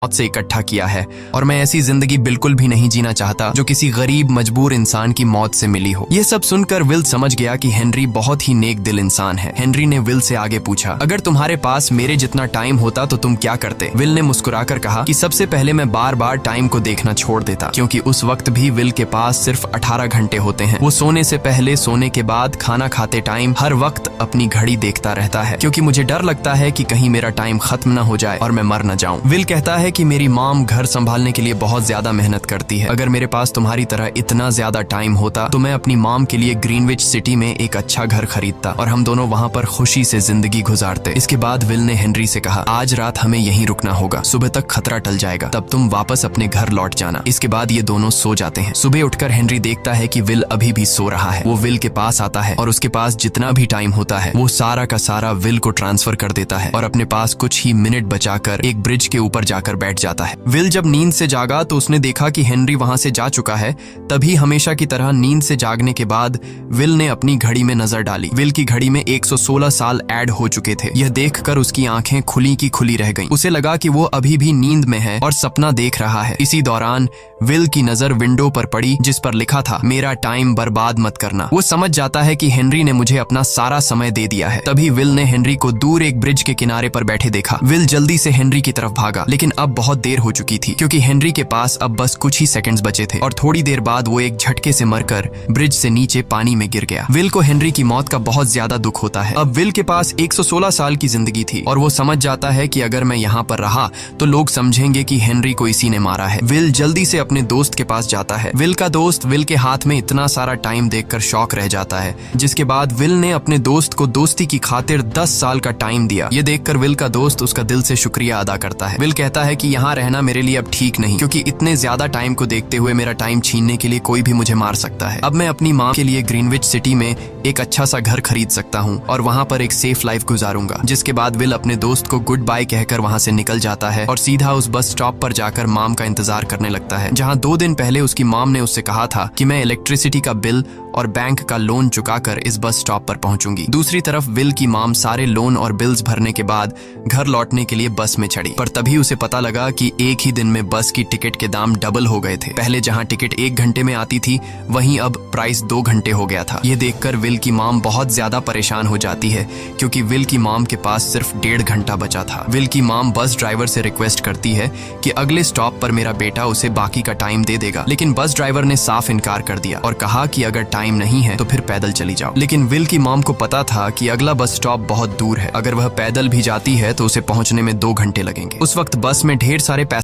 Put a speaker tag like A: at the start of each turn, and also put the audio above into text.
A: मौत से इकट्ठा किया है और मैं ऐसी जिंदगी बिल्कुल भी नहीं जीना चाहता जो किसी गरीब मजबूर इंसान की मौत से मिली हो। यह सब सुनकर विल समझ गया कि हेनरी बहुत ही नेक दिल इंसान है। हेनरी ने विल से आगे पूछा, अगर तुम्हारे पास मेरे जितना टाइम होता तो तुम क्या करते? विल ने मुस्कुराकर कहा कि सबसे पहले मैं बार बार टाइम को देखना छोड़ देता, क्योंकि उस वक्त भी विल के पास सिर्फ 18 घंटे होते हैं। वो सोने से पहले, सोने के बाद, खाना खाते टाइम हर वक्त अपनी घड़ी देखता रहता है, क्योंकि मुझे डर लगता है कि कहीं मेरा टाइम खत्म न हो जाए और मैं मर न जाऊं। विल कहता है कि मेरी मॉम घर संभालने के लिए बहुत ज्यादा मेहनत करती है। अगर मेरे पास तुम्हारी तरह इतना ज्यादा टाइम होता तो मैं अपनी मॉम के लिए ग्रीनविच सिटी में एक अच्छा घर खरीदता और हम दोनों वहाँ पर खुशी से जिंदगी गुजारते। इसके बाद विल ने हेनरी से कहा, आज रात हमें यहीं रुकना होगा, सुबह तक खतरा टल जाएगा, तब तुम वापस अपने घर लौट जाना। इसके बाद ये दोनों सो जाते हैं। सुबह उठकर हेनरी देखता है कि विल अभी भी सो रहा है। वो विल के पास आता है और उसके पास जितना भी टाइम होता है वो सारा का सारा विल को ट्रांसफर कर देता है और अपने पास कुछ ही मिनट बचाकर एक ब्रिज के ऊपर जाकर बैठ जाता है। विल जब नींद से जागा तो उसने देखा कि हेनरी वहां से जा चुका है। तभी हमेशा की तरह नींद से जागने के बाद विल ने अपनी घड़ी में नजर डाली। विल की घड़ी में 116 साल ऐड हो चुके थे। यह देखकर उसकी आंखें खुली की खुली रह गईं। उसे लगा कि वो अभी भी नींद में है और सपना देख रहा है। इसी दौरान विल की नजर विंडो पर पड़ी जिस पर लिखा था, मेरा टाइम बर्बाद मत करना। वो समझ जाता है कि हेनरी ने मुझे अपना सारा समय दे दिया है। तभी विल ने हेनरी को दूर एक ब्रिज के किनारे पर बैठे देखा। विल जल्दी से हेनरी की तरफ भागा, लेकिन अब बहुत देर हो चुकी थी, क्योंकि हेनरी के पास अब बस कुछ ही सेकंड्स बचे थे और थोड़ी देर बाद वो एक झटके से मरकर ब्रिज से नीचे पानी में गिर गया। विल को हेनरी की मौत का बहुत ज्यादा दुख होता है। अब विल के पास 116 साल की जिंदगी थी और वो समझ जाता है कि अगर मैं यहाँ पर रहा तो लोग समझेंगे कि हेनरी को इसी ने मारा है। विल जल्दी से अपने दोस्त के पास जाता है। विल का दोस्त विल के हाथ में इतना सारा टाइम देखकर शॉक रह जाता है, जिसके बाद विल ने अपने दोस्त को दोस्ती की खातिर 10 साल का टाइम दिया। ये देखकर विल का दोस्त उसका दिल से शुक्रिया अदा करता है। विल कहता है कि यहाँ रहना मेरे लिए अब ठीक नहीं, क्योंकि इतने ज्यादा टाइम को देखते हुए मेरा टाइम छीनने के लिए कोई भी मुझे मार सकता है। अब मैं अपनी माँ के लिए ग्रीनविच सिटी में एक अच्छा सा घर खरीद सकता हूँ और वहाँ पर एक सेफ लाइफ गुजारूंगा। जिसके बाद विल अपने दोस्त को गुड बाय कहकर वहाँ से निकल जाता है और सीधा उस बस स्टॉप पर जाकर मॉम का इंतजार करने लगता है, जहाँ 2 दिन पहले उसकी मॉम ने उससे कहा था कि मैं इलेक्ट्रिसिटी का बिल और बैंक का लोन चुकाकर इस बस स्टॉप पर पहुंचूंगी। दूसरी तरफ विल की मॉम सारे लोन और बिल्स भरने के बाद घर लौटने के लिए बस में चढ़ी, पर तभी उसे पता लगा कि एक ही दिन में बस की टिकट के दाम डबल हो गए थे। पहले जहां टिकट 1 घंटे में आती थी, वहीं अब प्राइस 2 घंटे हो गया था। ये देखकर विल की मॉम बहुत ज्यादा परेशान हो जाती है, क्योंकि विल की मॉम के पास सिर्फ 1.5 घंटा बचा था। विल की मॉम बस ड्राइवर से रिक्वेस्ट करती है कि अगले स्टॉप पर मेरा बेटा उसे बाकी का टाइम दे देगा, लेकिन बस ड्राइवर ने साफ इनकार कर दिया और कहा कि अगर टाइम नहीं है तो फिर पैदल चली जाओ। लेकिन विल की मॉम को पता था कि अगला बस स्टॉप बहुत दूर है। अगर वह पैदल भी जाती है तो उसे पहुंचने में 2 घंटे लगेंगे। उस वक्त बस में ढेर सारे